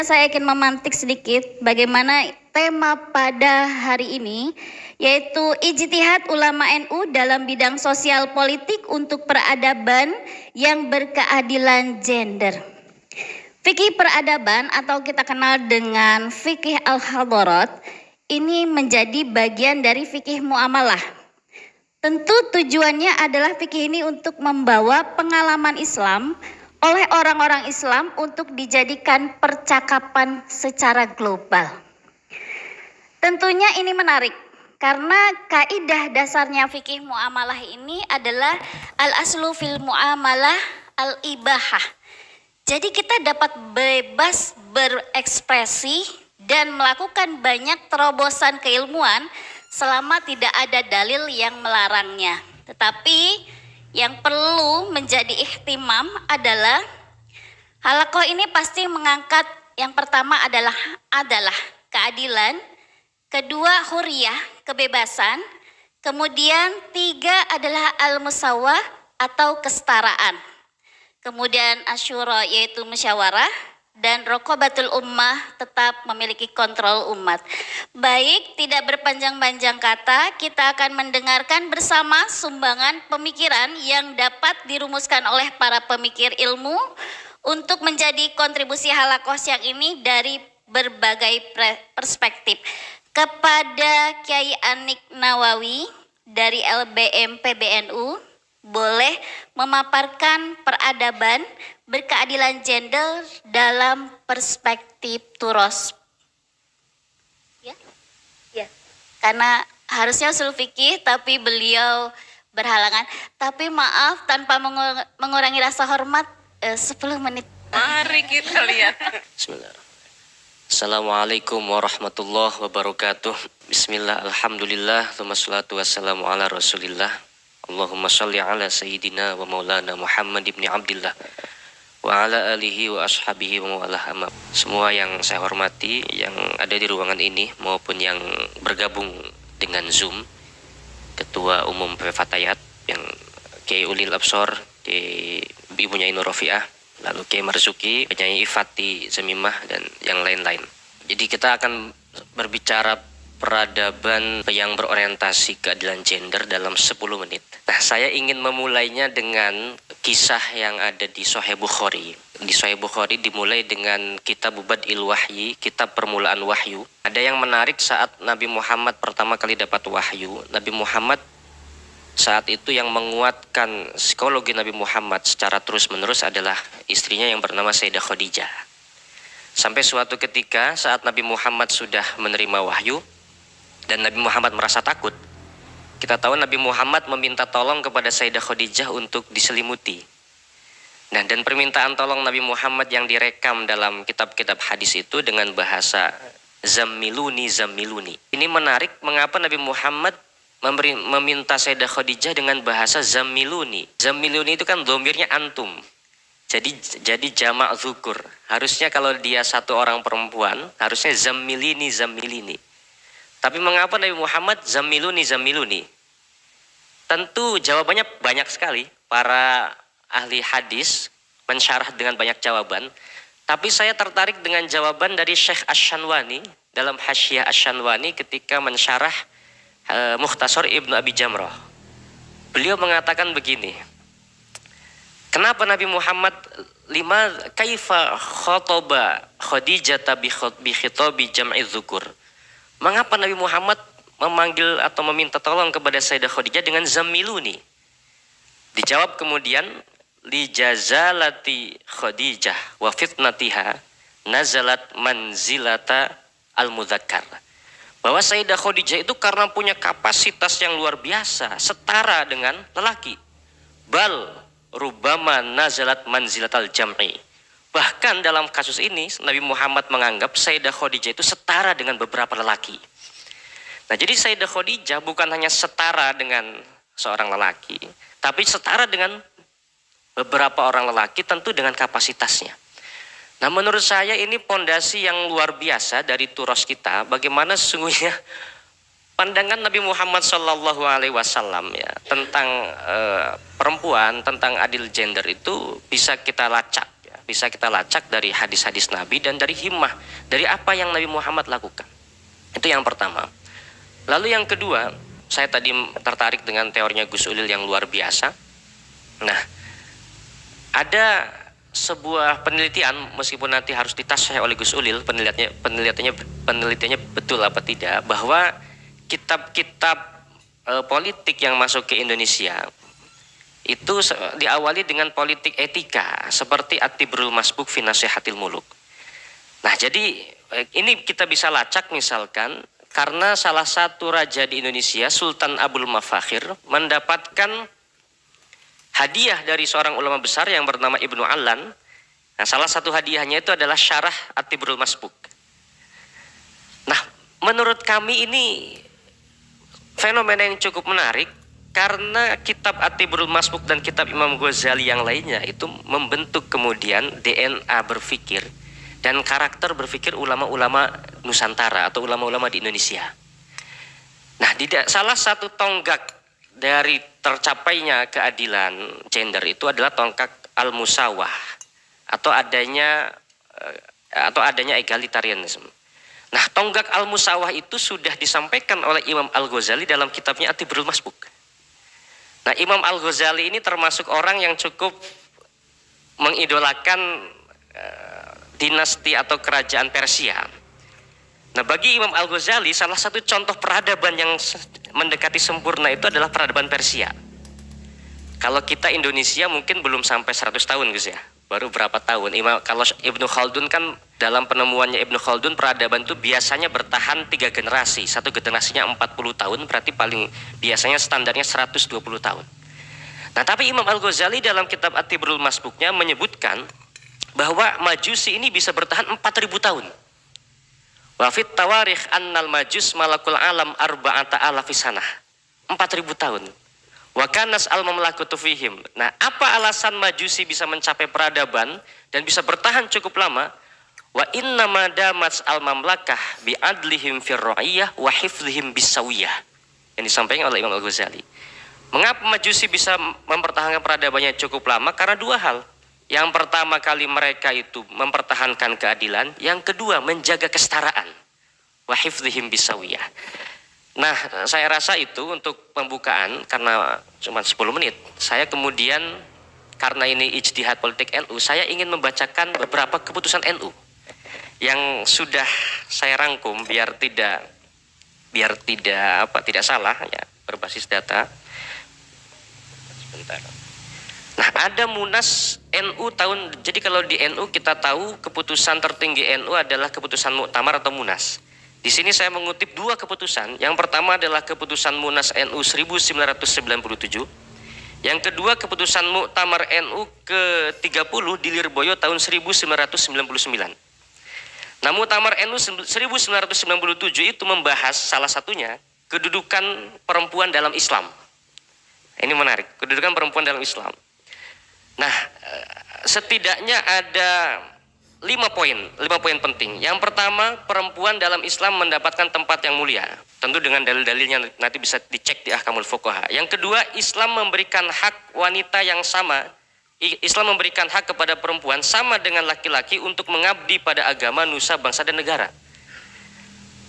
Saya ingin memantik sedikit bagaimana tema pada hari ini, yaitu ijtihad ulama NU dalam bidang sosial politik untuk peradaban yang berkeadilan gender. Fikih peradaban atau kita kenal dengan fikih al-hadarat ini menjadi bagian dari fikih muamalah. Tentu tujuannya adalah fikih ini untuk membawa pengalaman Islam oleh orang-orang Islam untuk dijadikan percakapan secara global. Tentunya ini menarik karena kaidah dasarnya fikih muamalah ini adalah al-aslu fil muamalah al-ibahah. Jadi kita dapat bebas berekspresi dan melakukan banyak terobosan keilmuan selama tidak ada dalil yang melarangnya. Tetapi yang perlu menjadi ihtimam adalah halaqah ini pasti mengangkat yang pertama adalah keadilan, kedua huriyah, kebebasan, kemudian tiga adalah al-musawah atau kesetaraan, kemudian asyura yaitu musyawarah, dan raqabatul ummah tetap memiliki kontrol umat. Baik, tidak berpanjang-panjang kata, kita akan mendengarkan bersama sumbangan pemikiran yang dapat dirumuskan oleh para pemikir ilmu untuk menjadi kontribusi halaqah siang ini dari berbagai perspektif. Kepada Kiai Anik Nawawi dari LBM PBNU, boleh memaparkan peradaban berkeadilan gender dalam perspektif turos. Ya. Karena harusnya usul fikih tapi beliau berhalangan. Tapi maaf tanpa mengurangi rasa hormat 10 menit. Mari kita lihat. Bismillahirrahmanirrahim. Assalamualaikum warahmatullahi wabarakatuh. Bismillah, alhamdulillah, wassalatu wassalamu ala rasulillah. Allahumma sholli ala sayyidina wa maulana Muhammad ibn Abdillah wa ala alihi wa ashabihi wa mawalah amam. Semua yang saya hormati yang ada di ruangan ini maupun yang bergabung dengan Zoom, Ketua Umum PP Fatayat yang Kiai Ulil Absor, Kiai Ibu Nyai Nur Rofiah, lalu Kiai Marzuki, Nyai Ifati Zamimah, dan yang lain-lain. Jadi kita akan berbicara peradaban yang berorientasi keadilan gender dalam 10 menit. Nah, saya ingin memulainya dengan kisah yang ada di Sahih Bukhari. Di Sahih Bukhari dimulai dengan kitab Bad'il Wahyi, kitab permulaan wahyu. Ada yang menarik saat Nabi Muhammad pertama kali dapat wahyu. Nabi Muhammad saat itu yang menguatkan psikologi Nabi Muhammad secara terus-menerus adalah istrinya yang bernama Sayyidah Khadijah. Sampai suatu ketika saat Nabi Muhammad sudah menerima wahyu dan Nabi Muhammad merasa takut. Kita tahu Nabi Muhammad meminta tolong kepada Sayyidah Khadijah untuk diselimuti. Nah, dan permintaan tolong Nabi Muhammad yang direkam dalam kitab-kitab hadis itu dengan bahasa zammiluni zammiluni. Ini menarik mengapa Nabi Muhammad meminta Sayyidah Khadijah dengan bahasa zammiluni. Zammiluni itu kan dhamirnya antum. Jadi jamak zukur. Harusnya kalau dia satu orang perempuan, harusnya zammilini zammilini. Tapi mengapa Nabi Muhammad zammiluni zammiluni? Tentu jawabannya banyak sekali. Para ahli hadis mensyarah dengan banyak jawaban. Tapi saya tertarik dengan jawaban dari Syekh Asy-Syanwani dalam Hasyiah Asy-Syanwani ketika mensyarah Mukhtasar Ibnu Abi Jamrah. Beliau mengatakan begini. Kenapa Nabi Muhammad kaifa khotoba Khadijah bi khitabi jam'i dzukur? Mengapa Nabi Muhammad memanggil atau meminta tolong kepada Sayyidah Khadijah dengan zammiluni? Dijawab kemudian, li jazalati Khadijah wa fitnatiha nazalat manzilata al-mudzakkar. Bahwa Sayyidah Khadijah itu karena punya kapasitas yang luar biasa, setara dengan lelaki. Bal rubama nazalat manzilatal jam'i. Bahkan dalam kasus ini Nabi Muhammad menganggap Sayyidah Khadijah itu setara dengan beberapa lelaki. Nah, jadi Sayyidah Khadijah bukan hanya setara dengan seorang lelaki, tapi setara dengan beberapa orang lelaki, tentu dengan kapasitasnya. Nah, menurut saya ini pondasi yang luar biasa dari turos kita, bagaimana sesungguhnya pandangan Nabi Muhammad SAW ya tentang perempuan, tentang adil gender itu bisa kita lacak ya. bisa kita lacak dari hadis-hadis Nabi dan dari himmah, dari apa yang Nabi Muhammad lakukan. Itu yang pertama. Lalu yang kedua, saya tadi tertarik dengan teorinya Gus Ulil yang luar biasa. Nah, ada sebuah penelitian, meskipun nanti harus ditasih oleh Gus Ulil penelitiannya betul apa tidak, bahwa kitab-kitab politik yang masuk ke Indonesia itu diawali dengan politik etika seperti At-Tibrul Masbuk fi Nasihatil Muluk. Nah, jadi ini kita bisa lacak misalkan karena salah satu raja di Indonesia, Sultan Abdul Mafakhir, mendapatkan hadiah dari seorang ulama besar yang bernama Ibnu Allan. Nah, salah satu hadiahnya itu adalah syarah At-Tibrul Masbuk. Nah, menurut kami ini fenomena yang cukup menarik karena kitab At-Tibrul Masbuk dan kitab Imam Ghazali yang lainnya itu membentuk kemudian DNA berpikir dan karakter berpikir ulama-ulama Nusantara atau ulama-ulama di Indonesia. Nah, salah satu tonggak dari tercapainya keadilan gender itu adalah tonggak al-musawah atau adanya egalitarianisme. Nah, tonggak al-musawah itu sudah disampaikan oleh Imam Al-Ghazali dalam kitabnya At-Tibrul Masbuk. Nah, Imam Al-Ghazali ini termasuk orang yang cukup mengidolakan dinasti atau kerajaan Persia. Nah, bagi Imam Al-Ghazali salah satu contoh peradaban yang mendekati sempurna itu adalah peradaban Persia. Kalau kita Indonesia mungkin belum sampai 100 tahun Gus ya. Baru berapa tahun. Kalau Ibnu Khaldun kan dalam penemuannya Ibnu Khaldun peradaban itu biasanya bertahan 3 generasi. Satu generasinya 40 tahun, berarti paling biasanya standarnya 120 tahun. Nah, tapi Imam Al-Ghazali dalam kitab At-Tibrul Masbuknya menyebutkan bahwa Majusi ini bisa bertahan 4000 tahun. Wa fit tawarikh annal majus malakul alam arba'ata alafi sanah. 4000 tahun. Wa kanas al-mamlakutu fihim. Nah, apa alasan Majusi bisa mencapai peradaban dan bisa bertahan cukup lama? Wa inna madamat al-mamlakah bi adlihim fir ra'iyah wa hifdhihim bisawiyah. Yang disampaikan oleh Imam Al-Ghazali. Mengapa Majusi bisa mempertahankan peradabannya cukup lama? Karena 2 hal. Yang pertama kali mereka itu mempertahankan keadilan, yang kedua menjaga kesetaraan. Wa hifdhihim bisawiyah. Nah, saya rasa itu untuk pembukaan karena cuma 10 menit. Saya kemudian karena ini ijtihad politik NU, saya ingin membacakan beberapa keputusan NU yang sudah saya rangkum biar tidak salah ya, berbasis data. Sebentar. Nah, ada Munas NU jadi kalau di NU kita tahu keputusan tertinggi NU adalah keputusan Muktamar atau Munas. Di sini saya mengutip 2 keputusan. Yang pertama adalah keputusan Munas NU 1997. Yang kedua keputusan Muktamar NU ke-30 di Lirboyo tahun 1999. Nah, Muktamar NU 1997 itu membahas salah satunya kedudukan perempuan dalam Islam. Ini menarik, kedudukan perempuan dalam Islam. Nah, setidaknya ada 5 poin penting. Yang pertama, perempuan dalam Islam mendapatkan tempat yang mulia. Tentu dengan dalil-dalilnya nanti bisa dicek di Ahkamul Fuqaha. Yang kedua, Islam memberikan hak wanita yang sama. Islam memberikan hak kepada perempuan sama dengan laki-laki untuk mengabdi pada agama, nusa, bangsa, dan negara.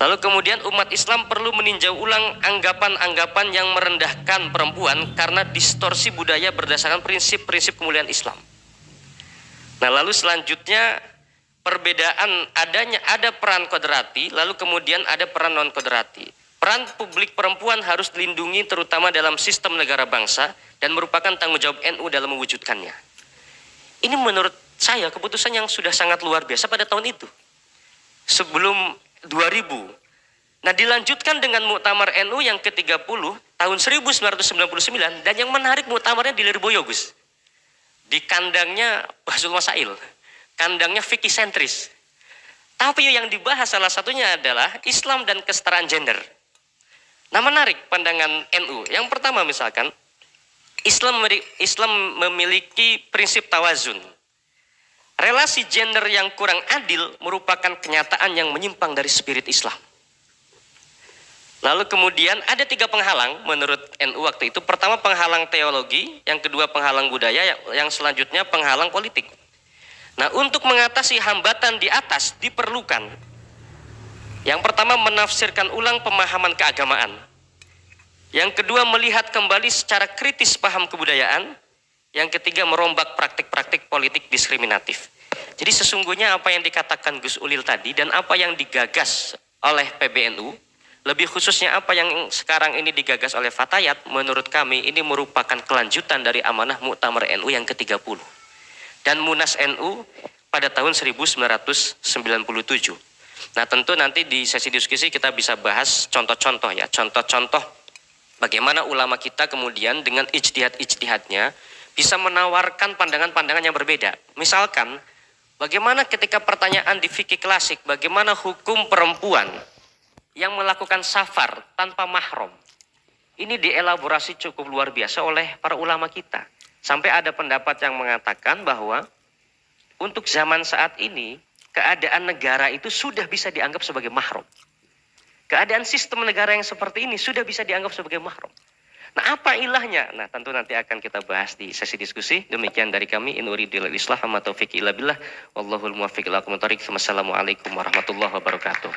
Lalu kemudian umat Islam perlu meninjau ulang anggapan-anggapan yang merendahkan perempuan karena distorsi budaya berdasarkan prinsip-prinsip kemuliaan Islam. Nah, lalu selanjutnya ada peran kodrati, lalu kemudian ada peran non kodrati. Peran publik perempuan harus dilindungi terutama dalam sistem negara bangsa dan merupakan tanggung jawab NU dalam mewujudkannya. Ini menurut saya keputusan yang sudah sangat luar biasa pada tahun itu. Sebelum 2000. Nah, dilanjutkan dengan Muktamar NU yang ke-30 tahun 1999 dan yang menarik muktamarnya di Lirboyo, Gus. Di kandangnya Bahsul Masail. Kandangnya fikih sentris. Tapi yang dibahas salah satunya adalah Islam dan kesetaraan gender. Nah, menarik pandangan NU. Yang pertama misalkan Islam memiliki prinsip tawazun. Relasi gender yang kurang adil merupakan kenyataan yang menyimpang dari spirit Islam. Lalu kemudian ada 3 penghalang menurut NU waktu itu. Pertama penghalang teologi, yang kedua penghalang budaya, yang selanjutnya penghalang politik. Nah, untuk mengatasi hambatan di atas diperlukan yang pertama menafsirkan ulang pemahaman keagamaan. Yang kedua melihat kembali secara kritis paham kebudayaan. Yang ketiga merombak praktik-praktik politik diskriminatif. Jadi sesungguhnya apa yang dikatakan Gus Ulil tadi dan apa yang digagas oleh PBNU, lebih khususnya apa yang sekarang ini digagas oleh Fatayat, menurut kami ini merupakan kelanjutan dari amanah Muktamar NU yang ke-30 dan Munas NU pada tahun 1997. Nah, tentu nanti di sesi diskusi kita bisa bahas contoh-contoh ya, contoh-contoh bagaimana ulama kita kemudian dengan ijtihad-ijtihadnya bisa menawarkan pandangan-pandangan yang berbeda. Misalkan, bagaimana ketika pertanyaan di fikih klasik, bagaimana hukum perempuan yang melakukan safar tanpa mahram? Ini dielaborasi cukup luar biasa oleh para ulama kita. Sampai ada pendapat yang mengatakan bahwa untuk zaman saat ini, keadaan negara itu sudah bisa dianggap sebagai mahram. Keadaan sistem negara yang seperti ini sudah bisa dianggap sebagai mahram. Nah, apa ilahnya? Nah, tentu nanti akan kita bahas di sesi diskusi. Demikian dari kami. In uridil islah wa ma taufiqi illa billah. Wallahul muwaffiq ila aqwamit thoriq. Wassalamualaikum warahmatullahi wabarakatuh.